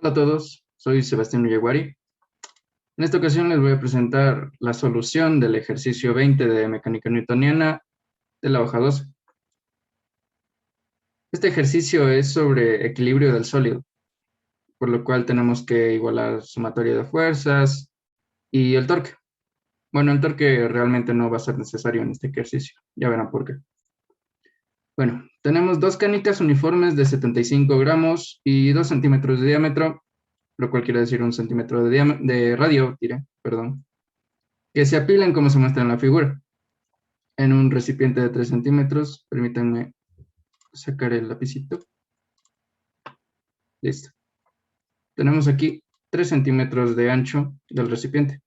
Hola a todos, soy Sebastián Ullaguari. En esta ocasión les voy a presentar la solución del ejercicio 20 de mecánica newtoniana de la hoja 12. Este ejercicio es sobre equilibrio del sólido, por lo cual tenemos que igualar sumatoria de fuerzas y el torque. Bueno, el torque realmente no va a ser necesario en este ejercicio, ya verán por qué. Bueno, tenemos dos canicas uniformes de 75 gramos y 2 centímetros de diámetro, lo cual quiere decir 1 centímetro de radio, perdón, que se apilan como se muestra en la figura, en un recipiente de 3 centímetros. Permítanme sacar el lapicito. Listo. Tenemos aquí 3 centímetros de ancho del recipiente.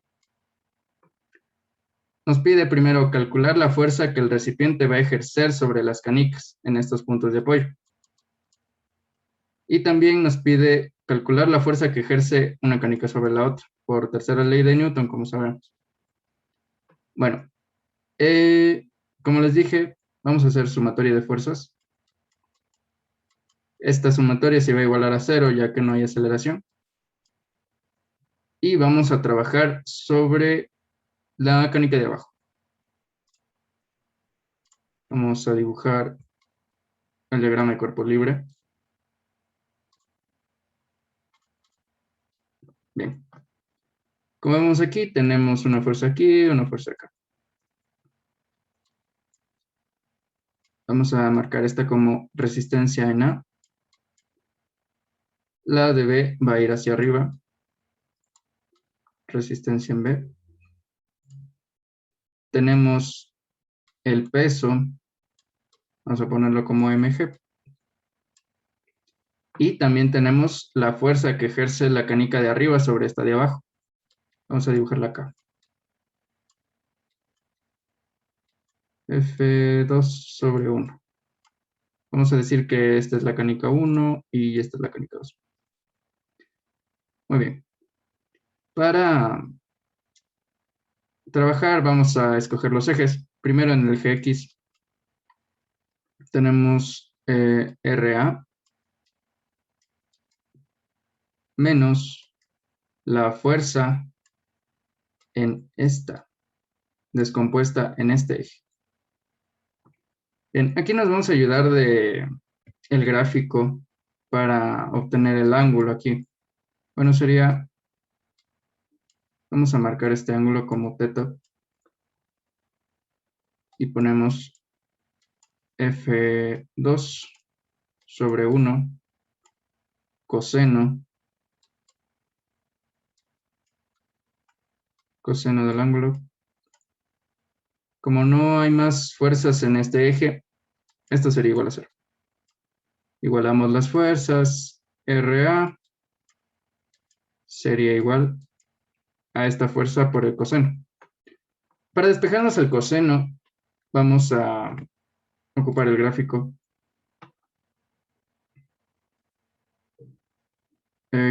Nos pide primero calcular la fuerza que el recipiente va a ejercer sobre las canicas en estos puntos de apoyo. Y también nos pide calcular la fuerza que ejerce una canica sobre la otra, por tercera ley de Newton, como sabemos. Bueno, como les dije, vamos a hacer sumatoria de fuerzas. Esta sumatoria se va a igualar a 0, ya que no hay aceleración. Y vamos a trabajar sobre la canica de abajo. Vamos a dibujar el diagrama de cuerpo libre. Bien. Como vemos aquí, tenemos una fuerza aquí y una fuerza acá. Vamos a marcar esta como resistencia en A. La de B va a ir hacia arriba. Resistencia en B. Tenemos el peso. Vamos a ponerlo como mg. Y también tenemos la fuerza que ejerce la canica de arriba sobre esta de abajo. Vamos a dibujarla acá. F2 sobre 1. Vamos a decir que esta es la canica 1 y esta es la canica 2. Muy bien. Para trabajar vamos a escoger los ejes. Primero en el eje X tenemos RA menos la fuerza en esta, descompuesta en este eje. Bien, aquí nos vamos a ayudar de el gráfico para obtener el ángulo aquí. Bueno, sería, vamos a marcar este ángulo como θ y ponemos F2 sobre 1 coseno del ángulo. Como no hay más fuerzas en este eje, esto sería igual a 0. Igualamos las fuerzas, RA sería igual a esta fuerza por el coseno. Para despejarnos el coseno, vamos a ocupar el gráfico.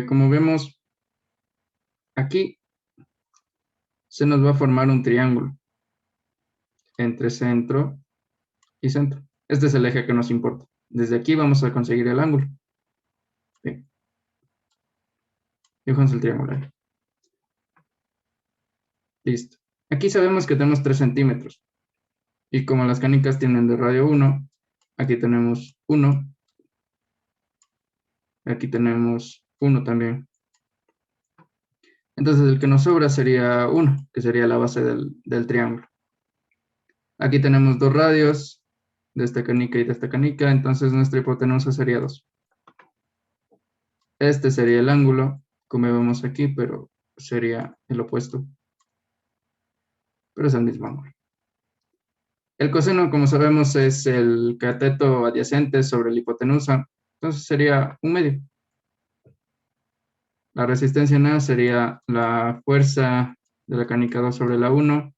Como vemos, aquí se nos va a formar un triángulo entre centro y centro. Este es el eje que nos importa. Desde aquí vamos a conseguir el ángulo. Bien. Dibujamos el triángulo ahí. Listo. Aquí sabemos que tenemos 3 centímetros. Y como las canicas tienen de radio 1, aquí tenemos 1. Aquí tenemos 1 también. Entonces el que nos sobra sería 1, que sería la base del triángulo. Aquí tenemos 2 radios de esta canica y de esta canica, entonces nuestra hipotenusa sería 2. Este sería el ángulo, como vemos aquí, pero sería el opuesto. Pero es el mismo ángulo. El coseno, como sabemos, es el cateto adyacente sobre la hipotenusa, entonces sería 1/2. La resistencia en A sería la fuerza de la canica 2 sobre la 1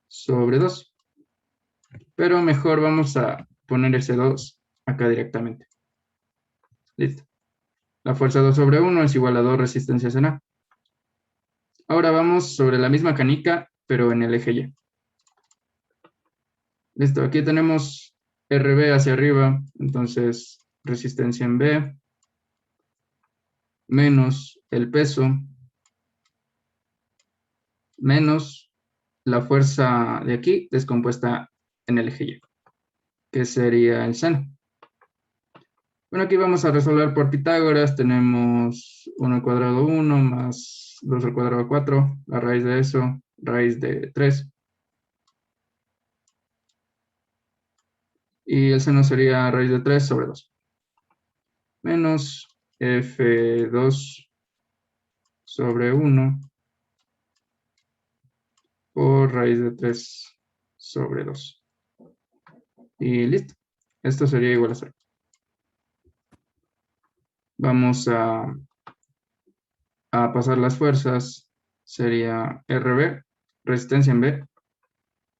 sobre 2. Pero mejor vamos a poner ese 2 acá directamente. Listo. La fuerza 2 sobre 1 es igual a 2 resistencias en A. Ahora vamos sobre la misma canica, pero en el eje Y. Listo, aquí tenemos RB hacia arriba, entonces resistencia en B menos el peso menos la fuerza de aquí descompuesta en el eje Y, que sería el seno. Bueno, aquí vamos a resolver por Pitágoras. Tenemos 1 al cuadrado 1 más 2 al cuadrado 4. La raíz de eso, raíz de 3. Y el seno sería raíz de 3 sobre 2. Menos F2 sobre 1 por raíz de 3 sobre 2. Y listo. Esto sería igual a 0. Vamos a pasar las fuerzas. Sería RB, resistencia en B,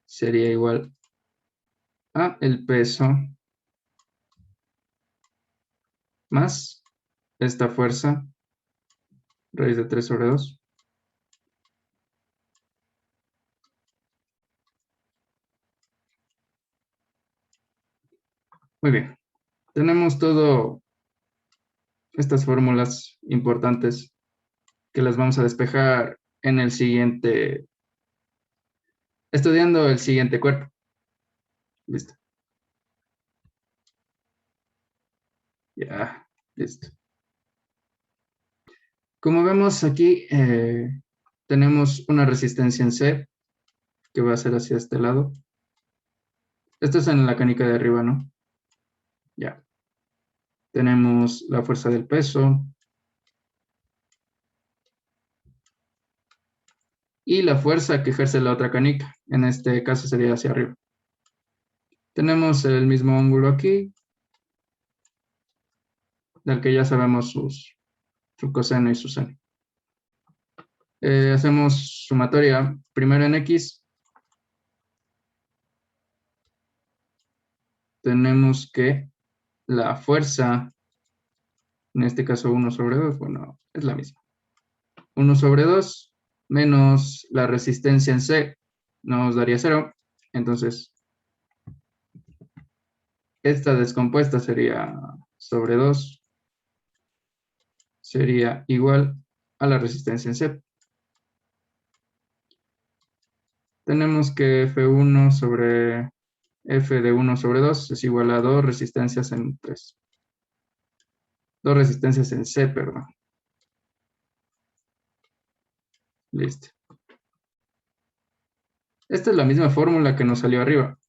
sería igual a el peso más esta fuerza, raíz de 3 sobre 2. Muy bien. Tenemos todo estas fórmulas importantes que las vamos a despejar en el siguiente, estudiando el siguiente cuerpo. Listo. Ya, listo. Como vemos aquí, tenemos una resistencia en C que va a ser hacia este lado. Esto es en la canica de arriba, ¿no? Ya. Tenemos la fuerza del peso y la fuerza que ejerce la otra canica. En este caso sería hacia arriba. Tenemos el mismo ángulo aquí, del que ya sabemos su coseno y su seno. Hacemos sumatoria primero en X. Tenemos que la fuerza, en este caso 1 sobre 2, bueno, es la misma. 1 sobre 2 menos la resistencia en C nos daría 0. Entonces, esta descompuesta sería sobre 2, sería igual a la resistencia en C. Tenemos que F1 sobre F de 1 sobre 2 es igual a 2 resistencias en 3. 2 resistencias en C, perdón. Listo. Esta es la misma fórmula que nos salió arriba,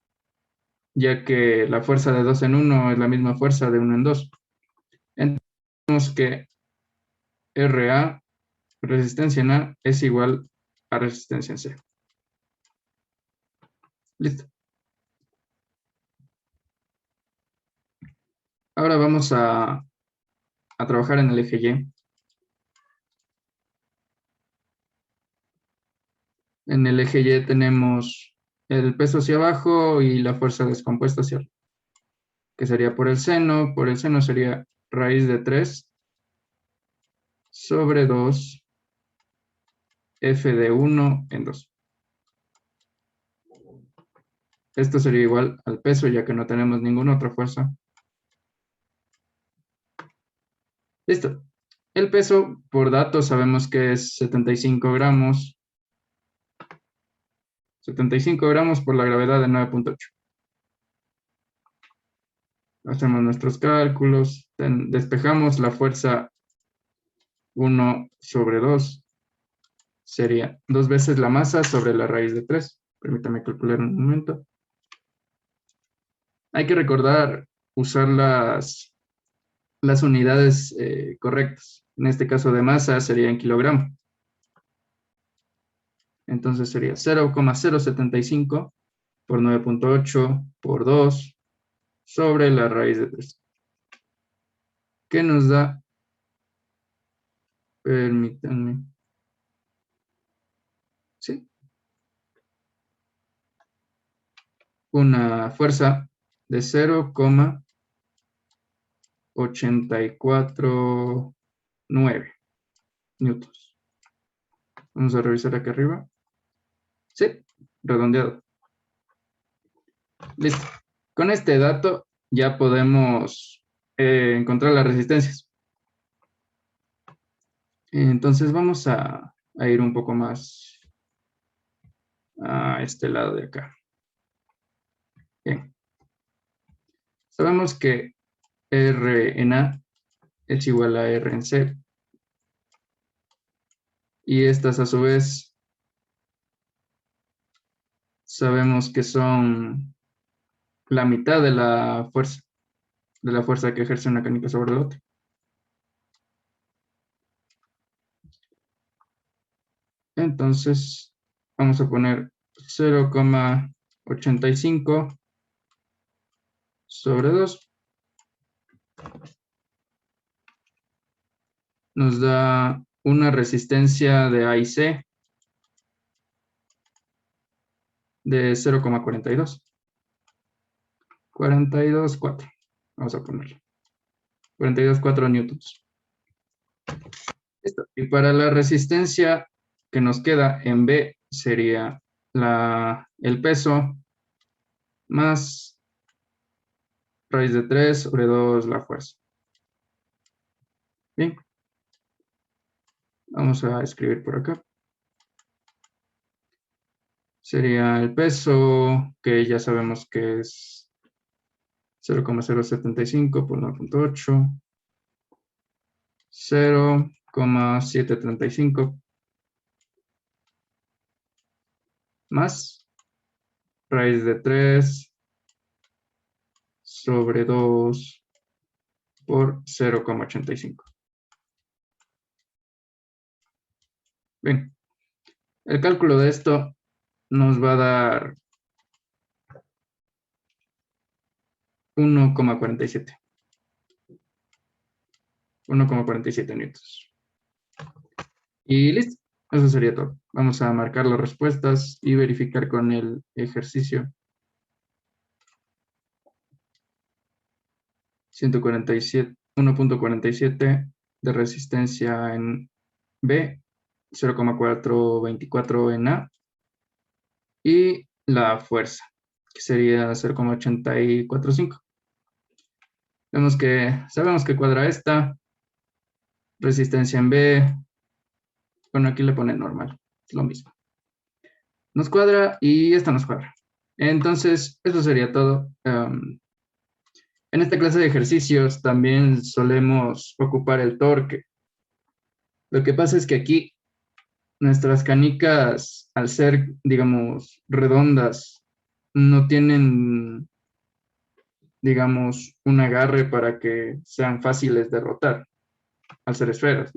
ya que la fuerza de 2 en 1 es la misma fuerza de 1 en 2. Entonces, tenemos que RA, resistencia en A, es igual a resistencia en C. Listo. Ahora vamos a trabajar en el eje Y. En el eje Y tenemos el peso hacia abajo y la fuerza descompuesta hacia arriba, que sería por el seno. Por el seno sería raíz de 3 sobre 2 F de 1 en 2. Esto sería igual al peso, ya que no tenemos ninguna otra fuerza. Listo. El peso, por datos, sabemos que es 75 gramos. 75 gramos por la gravedad de 9.8. Hacemos nuestros cálculos. Despejamos la fuerza 1 sobre 2. Sería 2 veces la masa sobre la raíz de 3. Permítame calcular un momento. Hay que recordar usar las unidades correctas. En este caso de masa sería en kilogramo. Entonces sería 0,075 por 9.8 por 2 sobre la raíz de 3. ¿Qué nos da? Permítanme. Sí. Una fuerza de 0,849 newtons. Vamos a revisar aquí arriba. Sí, redondeado. Listo. Con este dato ya podemos encontrar las resistencias. Entonces vamos a ir un poco más a este lado de acá. Bien. Sabemos que R en A es igual a R en C. Y estas a su vez sabemos que son la mitad de la fuerza que ejerce una canica sobre la otra. Entonces vamos a poner 0,85 sobre 2. Nos da una resistencia de A y C de 0,42. 42,4. Vamos a ponerlo. 42,4 newtons. Listo. Y para la resistencia que nos queda en B sería el peso más raíz de 3 sobre 2 la fuerza. Bien. Vamos a escribir por acá. Sería el peso, que ya sabemos que es 0,075 por 9,8. 0,735 más raíz de 3 sobre 2 por 0,85. Bien, el cálculo de esto nos va a dar 1,47. 1,47 newtons. Y listo, eso sería todo. Vamos a marcar las respuestas y verificar con el ejercicio. 1,47 de resistencia en B, 0,424 en A, y la fuerza, que sería 0,845. Sabemos que cuadra esta, resistencia en B, bueno, aquí le pone normal, es lo mismo. Nos cuadra y esta nos cuadra. Entonces, eso sería todo. En esta clase de ejercicios también solemos ocupar el torque. Lo que pasa es que aquí nuestras canicas, al ser, digamos, redondas, no tienen, digamos, un agarre para que sean fáciles de rotar, al ser esferas.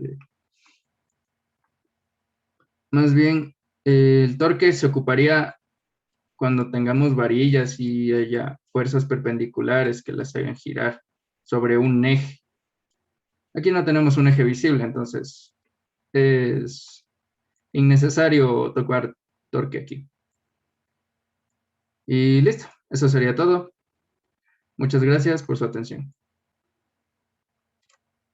Más bien, el torque se ocuparía cuando tengamos varillas y haya fuerzas perpendiculares que las hagan girar sobre un eje. Aquí no tenemos un eje visible, entonces es innecesario tocar torque aquí. Y listo, eso sería todo. Muchas gracias por su atención.